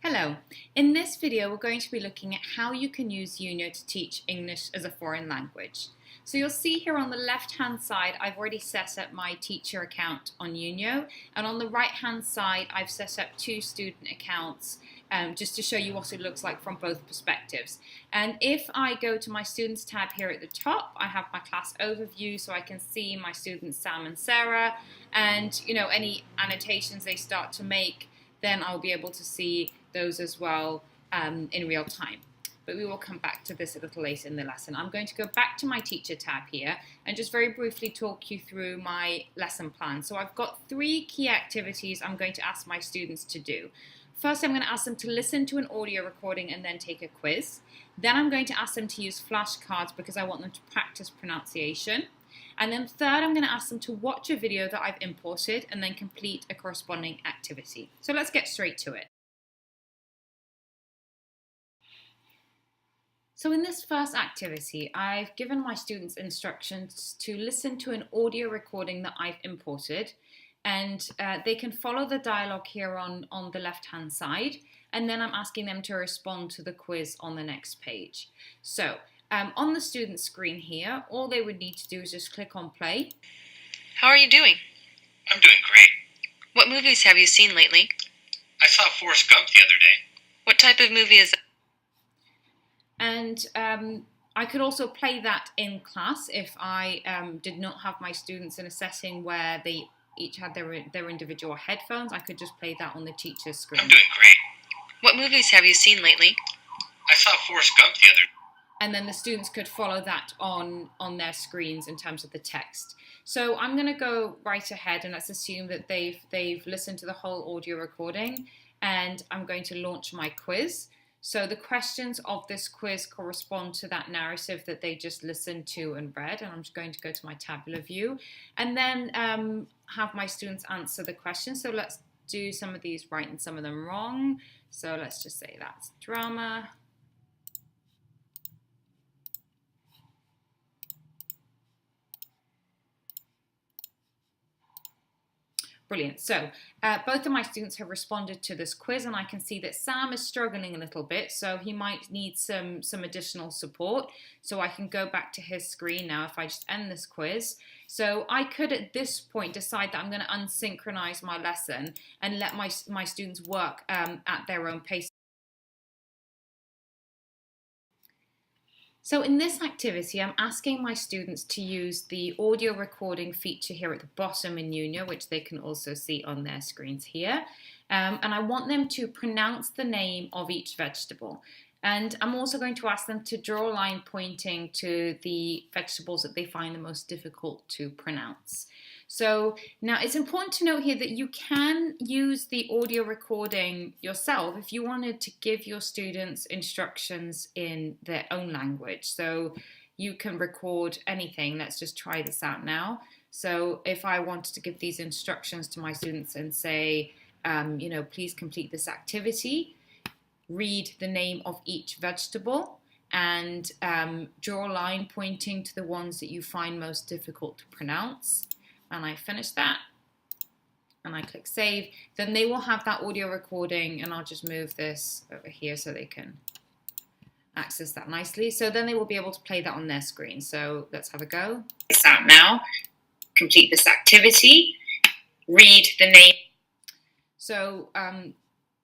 Hello, in this video we're going to be looking at how you can use Unio to teach English as a foreign language. So you'll see here on the left hand side I've already set up my teacher account on Unio, and on the right hand side I've set up two student accounts just to show you what it looks like from both perspectives. And if I go to my students tab here at the top, I have my class overview so I can see my students Sam and Sarah, and any annotations they start to make, then I'll be able to see those as well in real time. But we will come back to this a little later in the lesson. I'm going to go back to my teacher tab here and just very briefly talk you through my lesson plan. So I've got three key activities I'm going to ask my students to do. First, I'm going to ask them to listen to an audio recording and then take a quiz. Then I'm going to ask them to use flashcards because I want them to practice pronunciation. And then third, I'm going to ask them to watch a video that I've imported and then complete a corresponding activity. So let's get straight to it. So in this first activity, I've given my students instructions to listen to an audio recording that I've imported, and they can follow the dialogue here on the left-hand side, and then I'm asking them to respond to the quiz on the next page. So on the student screen here, all they would need to do is just click on play. How are you doing? I'm doing great. What movies have you seen lately? I saw Forrest Gump the other day. What type of movie is that? And I could also play that in class if I did not have my students in a setting where they each had their individual headphones. I could just play that on the teacher's screen. I'm doing great. What movies have you seen lately? I saw Forrest Gump the other day. And then the students could follow that on their screens in terms of the text. So I'm going to go right ahead and let's assume that they've listened to the whole audio recording, and I'm going to launch my quiz. So the questions of this quiz correspond to that narrative that they just listened to and read, and I'm just going to go to my tabular view and then have my students answer the questions. So let's do some of these right and some of them wrong. So let's just say that's drama. Brilliant. So both of my students have responded to this quiz, and I can see that Sam is struggling a little bit, so he might need some additional support. So I can go back to his screen now if I just end this quiz. So I could at this point decide that I'm going to unsynchronize my lesson and let my students work at their own pace. So in this activity, I'm asking my students to use the audio recording feature here at the bottom in Unio, which they can also see on their screens here. And I want them to pronounce the name of each vegetable. And I'm also going to ask them to draw a line pointing to the vegetables that they find the most difficult to pronounce. So now it's important to note here that you can use the audio recording yourself if you wanted to give your students instructions in their own language. So you can record anything. Let's just try this out now. So if I wanted to give these instructions to my students and say, please complete this activity, read the name of each vegetable, and draw a line pointing to the ones that you find most difficult to pronounce. And I finish that and I click save, then they will have that audio recording, and I'll just move this over here so they can access that nicely. So then they will be able to play that on their screen. So let's have a go. It's out now. Complete this activity. Read the name. So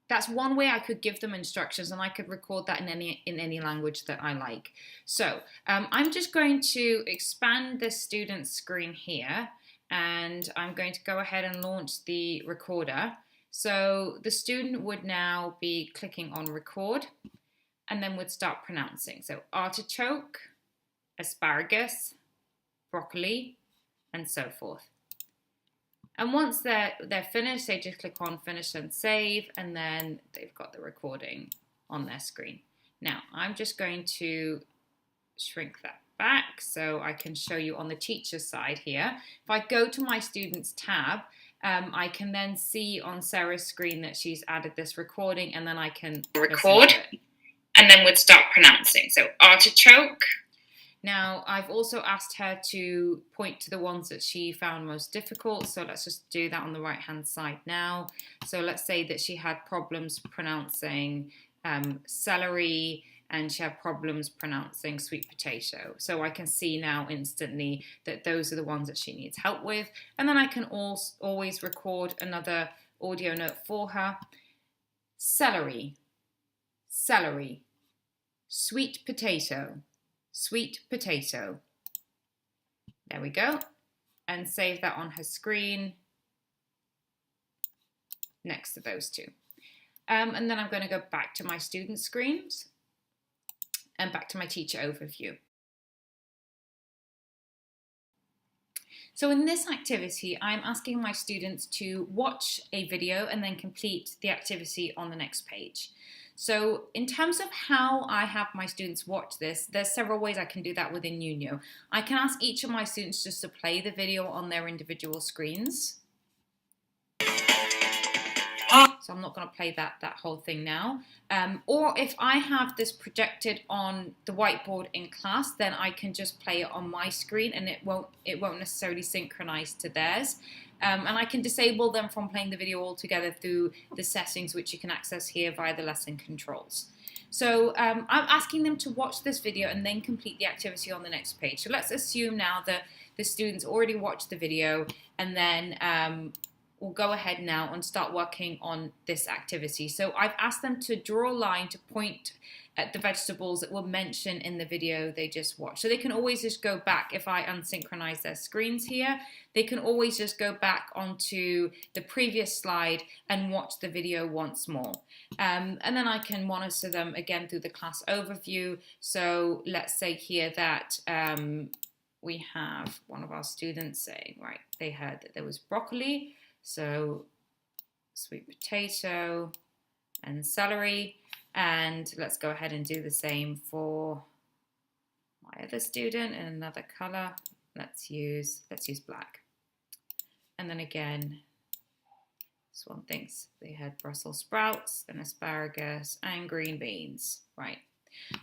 that's one way I could give them instructions, and I could record that in any language that I like. So I'm just going to expand this student screen here, and I'm going to go ahead and launch the recorder. So the student would now be clicking on record and then would start pronouncing. So artichoke, asparagus, broccoli, and so forth. And once they're finished, they just click on finish and save, and then they've got the recording on their screen. Now I'm just going to shrink that back so I can show you on the teacher's side here. If I go to my students tab, I can then see on Sarah's screen that she's added this recording, and then I can record and then would start pronouncing. So artichoke. Now, I've also asked her to point to the ones that she found most difficult. So let's just do that on the right-hand side now. So let's say that she had problems pronouncing celery, and she had problems pronouncing sweet potato. So I can see now instantly that those are the ones that she needs help with. And then I can always record another audio note for her. Celery, celery, sweet potato, sweet potato. There we go. And save that on her screen next to those two. And then I'm going to go back to my student screens and back to my teacher overview. So in this activity, I'm asking my students to watch a video and then complete the activity on the next page. So in terms of how I have my students watch this, there's several ways I can do that within Unio. I can ask each of my students just to play the video on their individual screens. So I'm not going to play that whole thing now. Or if I have this projected on the whiteboard in class, then I can just play it on my screen and it won't necessarily synchronize to theirs. And I can disable them from playing the video altogether through the settings, which you can access here via the lesson controls. So I'm asking them to watch this video and then complete the activity on the next page. So let's assume now that the students already watched the video, and then we'll go ahead now and start working on this activity. So I've asked them to draw a line to point at the vegetables that were mentioned in the video they just watched. So they can always just go back, if I unsynchronize their screens here, they can always just go back onto the previous slide and watch the video once more. And then I can monitor them again through the class overview. So let's say here that we have one of our students saying, right, they heard that there was broccoli, so sweet potato and celery. And let's go ahead and do the same for my other student in another color. Let's use black. And then again, this one thinks they had Brussels sprouts and asparagus and green beans. Right.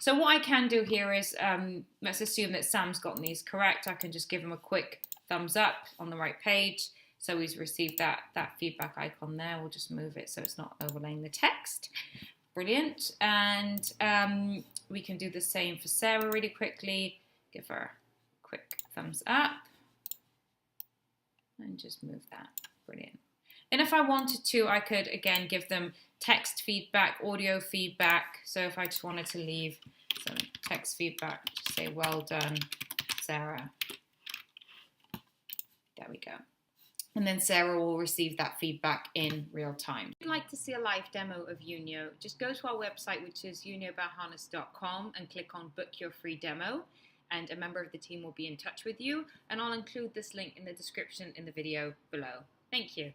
So what I can do here is, let's assume that Sam's gotten these correct. I can just give him a quick thumbs up on the right page. So he's received that feedback icon there. We'll just move it so it's not overlaying the text. Brilliant. And we can do the same for Sarah really quickly. Give her a quick thumbs up. And just move that. Brilliant. And if I wanted to, I could, again, give them text feedback, audio feedback. So if I just wanted to leave some text feedback, just say, well done, Sarah. There we go. And then Sarah will receive that feedback in real time. If you'd like to see a live demo of Unio, just go to our website, which is uniobyharness.com, and click on book your free demo. And a member of the team will be in touch with you. And I'll include this link in the description in the video below. Thank you.